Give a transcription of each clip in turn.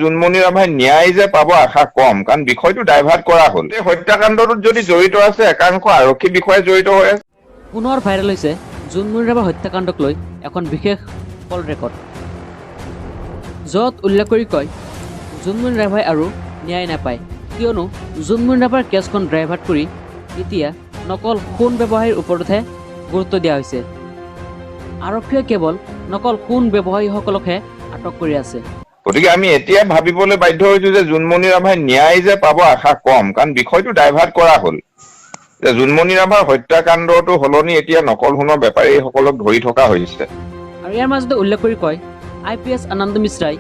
জোনমণি ৰাভাই ন্যায় যে পাব আশা কম, কাৰণ বিষয়টো ডাইভাৰ্ট কৰা হ'ল। এই হত্যাকাণ্ডটোত যদি জড়িত আছে একাংশ আৰক্ষী বিষয়া জড়িত হৈ আছে। পুনৰ ভাইৰেল হৈছে জোনমণি ৰাভা হত্যাকাণ্ডক লৈ এখন বিশেষ কল ৰেকৰ্ড, য'ত উল্লেখ কৰি কয় জোনমণি ৰাভাই আৰু ন্যায় নাপায়, কিয়নো জোনমণি ৰাভাৰ কেছখন ডাইভাৰ্ট কৰি এতিয়া নকল সোণ ব্যৱসায়ীৰ ওপৰতহে গুৰুত্ব দিয়া হৈছে। আৰক্ষীয়ে কেৱল নকল সোণ ব্যৱসায়ীসকলকহে আটক কৰি আছে। গতিকে আমি এতিয়া ভাবিবলৈ বাধ্য হৈছো যে জোনমণি ৰাভাই ন্যায় যে পাব আশা কম, কাৰণ বিষয়টো ডাইভাৰ্ট কৰা হ'ল। যে জোনমণি ৰাভাৰ হত্যাকাণ্ডটো সলনি এতিয়া নকল সোণৰ বেপাৰীসকলক ধৰি থকা হৈছে। আৰু ইয়াৰ মাজতে উল্লেখ কৰি কয় IPS আনন্দ মিশ্ৰাই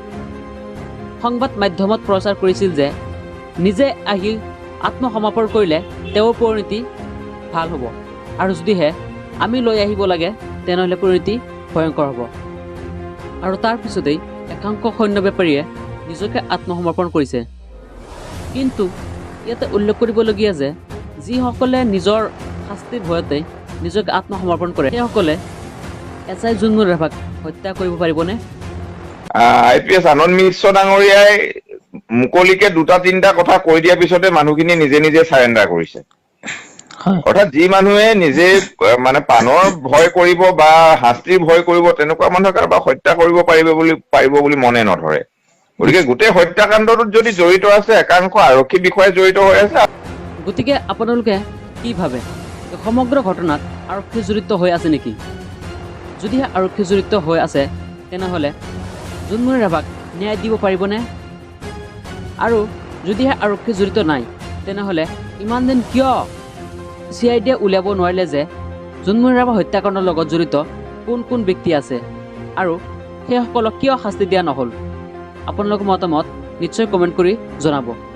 সংবাদ মাধ্যমত প্ৰচাৰ কৰিছিল যে নিজে আহি আত্মসমৰ্পণ কৰিলে তেওঁৰ পৰিণতি ভাল হ'ব, আৰু যদিহে আমি লৈ আহিব লাগে তেনেহ'লে পৰিণতি ভয়ংকৰ হ'ব। আৰু তাৰ পিছতেই একাংশ সৈন্য বেপাৰীয়ে নিজকে আত্মসমৰ্পণ কৰিছে। কিন্তু ইয়াতে উল্লেখ কৰিবলগীয়া যে যিসকলে নিজৰ শাস্তিৰ ভয়তে নিজকে আত্মসমৰ্পণ কৰে সেইসকলে এচাই জোনমণি ৰাভাক হত্যা কৰিব পাৰিবনে? IPS আনন্দ মিশ্ৰ ডাঙৰীয়াই মুকলিকে 2-3টা কথা কৈ দিয়াৰ পিছতে মানুহখিনি নিজে নিজে চাৰেণ্ডাৰ কৰিছে। অৰ্থাৎ যি মানুহে নিজে মানে প্ৰাণৰ ভয় কৰিব বা শাস্তিৰ ভয় কৰিব তেনেকুৱা মানুহে কাৰোবাক হত্যা কৰিব পাৰিব বুলি মনে নধৰে। গতিকে গোটেই হত্যাকাণ্ডটোত যদি জড়িত আছে একাংশ আৰক্ষী বিষয়া জড়িত হৈ আছে। গতিকে আপোনালোকে কি ভাবে, সমগ্ৰ ঘটনাত আৰক্ষী জড়িত হৈ আছে নেকি? যদিহে আৰক্ষী জড়িত হৈ আছে তেনেহ'লে জোনমণি ৰাভাক ন্যায় দিব পাৰিবনে? আৰু যদিহে আৰক্ষী জড়িত নাই তেনেহ'লে ইমান দিন কিয় CID উলিয়াব নোৱাৰিলে যে জোনমণি ৰাভা হত্যাকাণ্ডৰ লগত জড়িত কোন কোন ব্যক্তি আছে আৰু সেইসকলক কিয় শাস্তি দিয়া নহ'ল? আপোনালোকৰ মতামত নিশ্চয় কমেণ্ট কৰি জনাব।